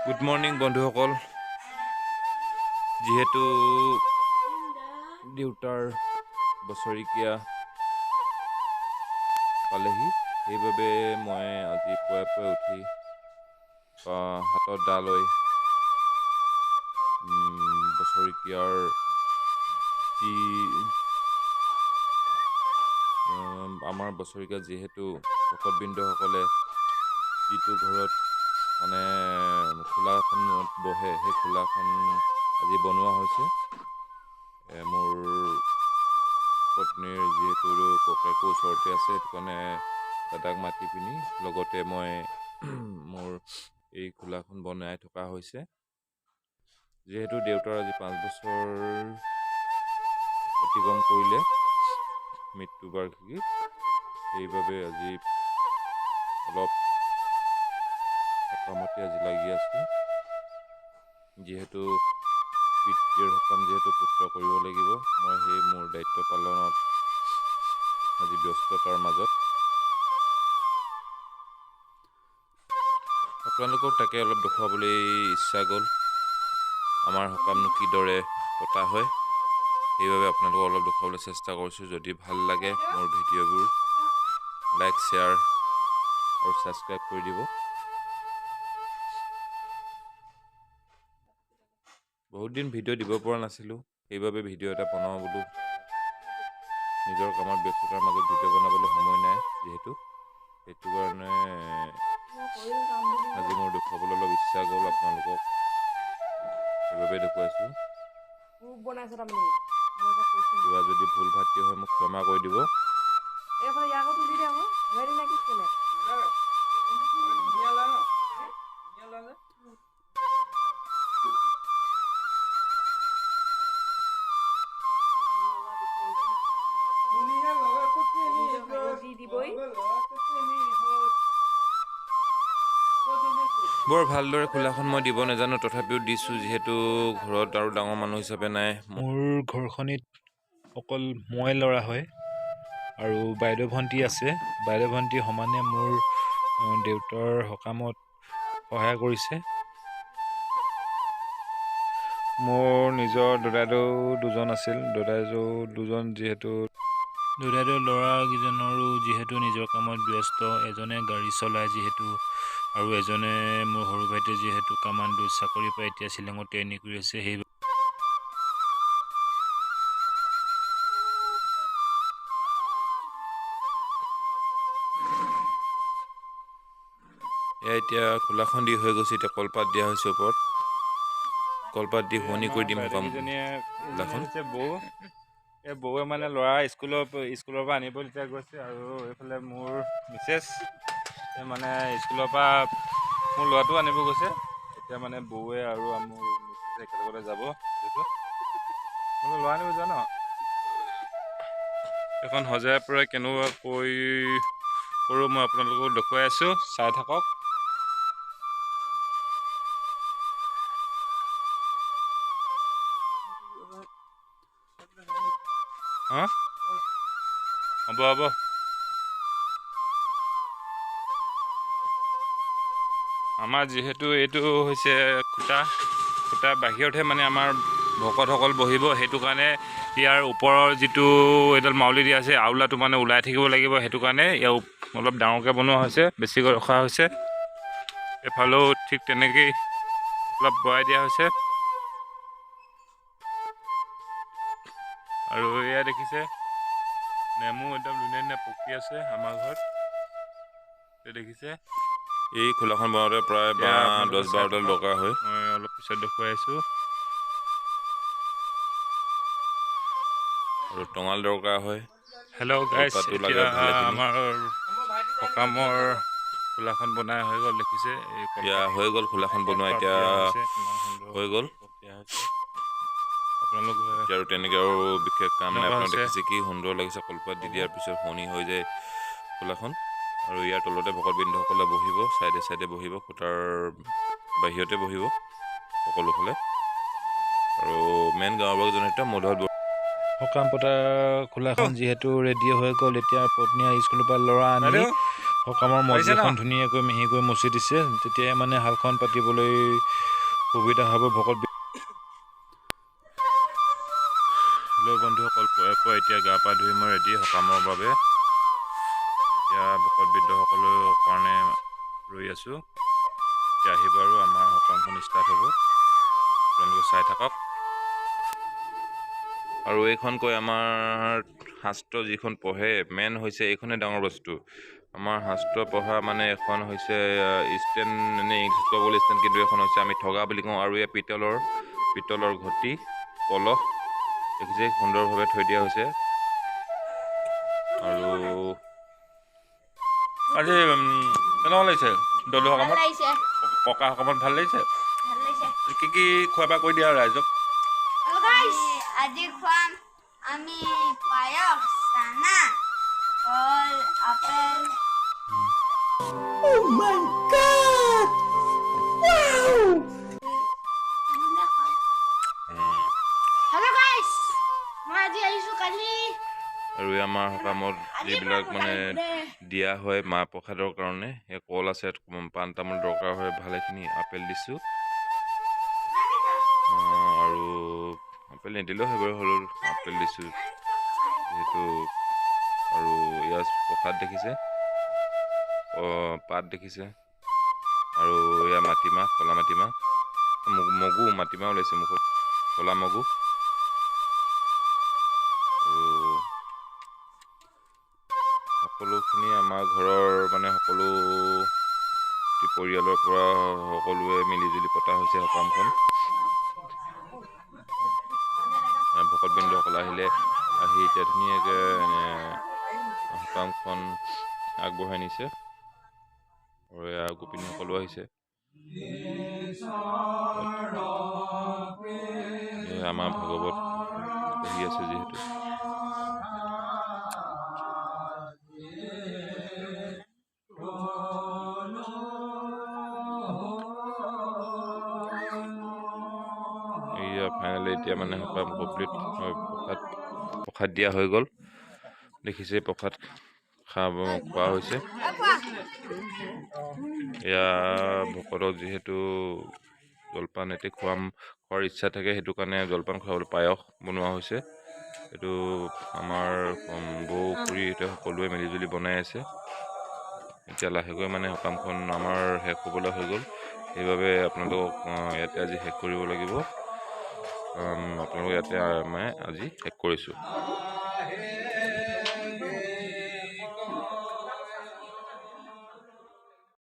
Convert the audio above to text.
Good morning বন্ধুসকল। যিহেতু দেউতাৰ বছৰেকীয়া পালেহি, সেইবাবে মই আজি পুৱাই উঠি হাতত দা লৈ বছৰেকীয়াৰ যি আমাৰ বছৰেকীয়া যিহেতু ভকতবৃন্দসকলে যিটো ঘৰত মানে খোলাখনত বহে, সেই খোলাখন আজি বনোৱা হৈছে। মোৰ পত্নীৰ যিহেতু ককাইকো ওচৰতে আছে, সেইটো কাৰণে দাদাক মাতি পিনি লগতে মই মোৰ এই খোলাখন বনাই থকা হৈছে। যিহেতু দেউতাৰ আজি 5 বছৰ অতিক্ৰম কৰিলে মৃত্যুবাৰ্ষিকী, সেইবাবে আজি অলপ সকামতে আজি লাগি আছো। যিহেতু পিতৃৰ সকাম যিহেতু পুত্ৰ কৰিব লাগিব, মই সেই মোৰ দায়িত্ব পালনত আজি ব্যস্ততাৰ মাজত আপোনালোকক তাকে অলপ দেখুৱাবলৈ ইচ্ছা গ'ল। আমাৰ সকামনো কিদৰে পতা হয়, সেইবাবে আপোনালোকক অলপ দেখুৱাবলৈ চেষ্টা কৰিছোঁ। যদি ভাল লাগে মোৰ ভিডিঅ'বোৰ, লাইক, শ্বেয়াৰ আৰু ছাবস্ক্ৰাইব কৰি দিব। বহুত দিন ভিডিঅ' দিব পৰা নাছিলোঁ, সেইবাবে ভিডিঅ' এটা বনাওঁ বোলো। নিজৰ কামত ব্যস্ততাৰ মাজত ভিডিঅ' বনাবলৈ সময় নাই যিহেতু, সেইটো কাৰণে আজি মোৰ দেখুৱাবলৈ অলপ ইচ্ছা গ'ল আপোনালোকক, সেইবাবে দেখুৱাইছোঁ। কিবা যদি ভুল ভ্ৰান্তি হয় মোক ক্ষমা কৰি দিব। বৰ ভালদৰে খোলাখন মই দিব নাজানো, তথাপিও দিছোঁ, যিহেতু ঘৰত আৰু ডাঙৰ মানুহ হিচাপে নাই। মোৰ ঘৰখনিত অকল মই ল'ৰা হয় আৰু বাইদেউ ভণ্টি আছে। বাইদেউ ভণ্টি সমানে মোৰ দেউতাৰ সকামত সহায় কৰিছে। মোৰ নিজৰ দাদাইদেউ দুজন আছিল। দাদাইদেউ দুজন যিহেতু দাদাইদেউ ল'ৰাকেইজনৰো যিহেতু নিজৰ কামত ব্যস্ত, এজনে গাড়ী চলায় যিহেতু, আৰু এজনে মোৰ সৰু ভাইটিয়ে যিহেতু কামাণ্ডোত চাকৰি পাই এতিয়া শ্বিলঙত ট্ৰেইনিং কৰি আছে। সেই এয়া এতিয়া খোলাখন দি হৈ গৈছে, এতিয়া কলপাত দিয়া হৈছে ওপৰত। কলপাত দি শুৱনি কৰি দিম সকাম খোলাখন। বৌ, এই বৌৱে মানে ল'ৰা স্কুলৰ পৰা আনিব এতিয়া গৈছে, আৰু এইফালে মোৰ মিছেছ মানে স্কুলৰ পৰা মোৰ ল'ৰাটো আনিব গৈছে। এতিয়া মানে বৌৱে আৰু মোৰ মিছেছে একেলগতে যাব। ল'ৰা আনিব যোৱা ন? এখন সজাই পৰাই কেনেকুৱাকৈ কৰোঁ মই আপোনালোকক দেখুৱাই আছোঁ, চাই থাকক। হা? হ'ব। আমাৰ যিহেতু এইটো হৈছে খুটা বাহিৰতহে মানে আমাৰ ভকতসকল বহিব, সেইটো কাৰণে ইয়াৰ ওপৰৰ যিটো এডাল মাউলি দিয়া আছে, আউলাটো মানে ওলাই থাকিব লাগিব, সেইটো কাৰণে ইয়াৰ অলপ ডাঙৰকৈ বনোৱা হৈছে, বেছিকৈ ৰখা হৈছে। এফালেও ঠিক তেনেকেই অলপ বঢ়াই দিয়া হৈছে। আৰু এয়া দেখিছে, নেমু একদম ধুনীয়া পকি আছে আমাৰ ঘৰত, দেখিছে। এই খোলাখন বনাওঁতে প্ৰায় 10-12ডাল দৰকাৰ হয়। মই অলপ পিছত দেখুৱাই আছোঁ। আৰু টঙাল দৰকাৰ হয়। হেল্ল' গাইছ, কলপাতো লাগে এতিয়া ভালেখিনি। আমাৰ সকামৰ খোলাখন বনাই হৈ গ'ল, দেখিছে। এই এতিয়া হৈ গ'ল খোলাখন বনোৱা, এতিয়া দিয়া হৈছে, ইমান সুন্দৰ হৈ গ'ল। দিয়া হৈছে। আপোনালোকে এতিয়া আৰু তেনেকৈ আৰু বিশেষ কাম নাই। এনেকুৱা আপোনালোকে হৈছে, দেখিছে কি সুন্দৰ লাগিছে, কলপাত দি দিয়াৰ পিছত শুৱনি হৈ যায় খোলাখন। আৰু ইয়াৰ তলতে ভকতবৃন্দসকলে বহিব, চাইডে বহিব, খুটাৰ বাহিৰতে বহিব সকলোফালে। আৰু মেইন গাঁওবুঢ়া জনিত মধুত সকাম পতা খোলাখন যিহেতু ৰেডি হৈ গ'ল, এতিয়া পত্নীয়ে স্কুলৰ পৰা ল'ৰা আনি সকামৰ মজুখন ধুনীয়াকৈ মিহিকৈ মুচি দিছে, তেতিয়াই মানে হালখন পাতিবলৈ সুবিধা হ'ব ভকত। হেল্ল' বন্ধুসকল, পুৱাই এতিয়া গা পা ধুই মই ৰেডি সকামৰ বাবে। এতিয়া ভকত বৃদ্ধসকলৰ কাৰণে ৰৈ আছোঁ। এতিয়া আহিব আৰু আমাৰ সকামখন ষ্টাৰ্ট হ'ব, আপোনালোকে চাই থাকক। আৰু এইখনকৈ আমাৰ শাস্ত্ৰ যিখন পঢ়ে, মেইন হৈছে এইখনে ডাঙৰ বস্তু। আমাৰ শাস্ত্ৰ পঢ়া মানে এখন হৈছে ষ্টেণ্ড, এনে ইংলিছত ক'বলৈ ষ্টেণ্ড, কিন্তু এখন হৈছে আমি ঠগা বুলি কওঁ। আৰু এই পিতলৰ ঘটি কলহ দেখিছে সুন্দৰভাৱে থৈ দিয়া হৈছে। আৰু আজি কেনেকুৱা লাগিছে দলু সকামত? ককা সকামত ভাল লাগিছে? কি কি খোৱা বোৱা কৰি দিয়া ৰাইজক? আজি খুৱাম আমি পায়স, চানা, কল, apple. Oh my God! Wow! Hello guys! মই আজি আহিছো কালি। আৰু আমাৰ সকামত যিবিলাক মানে দিয়া হয় মাহ প্ৰসাদৰ কাৰণে, সেই কল আছে, পাণ তামোল দৰকাৰ হয়, ভালেখিনি আপেল দিছোঁ। আৰু আপেল নিদিলেও হয় বাৰু, হ'লেও আপেল দিছোঁ যিহেতু। আৰু ইয়াৰ প্ৰসাদ দেখিছে, পাত দেখিছে, আৰু এয়া মাটিমাহ, ক'লা মাটিমাহ, মাটিমাহ ওলাইছে মুখত, ক'লা মগু। আৰু সকলোখিনি আমাৰ ঘৰৰ মানে সকলো পৰিয়ালৰ পৰা সকলোৱে মিলিজুলি পতা হৈছে সকামখন। ভকতবৃন্দসকল আহি এতিয়া ধুনীয়াকৈ সকামখন আগবঢ়াই নিছে। আৰু এয়া গোপিনীসকলো আহিছে। আমাৰ ভাগৱত পঢ়ি আছে যিহেতু। এয়া ফাইনেলি এতিয়া মানে সকাম কমপ্লিট হয়, প্ৰসাদ দিয়া হৈ গ'ল। দেখিছে প্ৰসাদ খোৱা হৈছে। এয়া ভকতক যিহেতু জলপান এতিয়া খোৱাৰ ইচ্ছা থাকে, সেইটো কাৰণে জলপান খুৱাবলৈ পায়স বনোৱা হৈছে। এইটো আমাৰ বৌ খুৰী সকলোৱে মিলিজুলি বনাই আছে। এতিয়া লাহেকৈ মানে সকামখন আমাৰ শেষ হ'বলৈ হৈ গ'ল, সেইবাবে আপোনালোকক ইয়াতে আজি শেষ কৰিব লাগিব। আপোনালোকে ইয়াতে মই আজি শেষ কৰিছোঁ।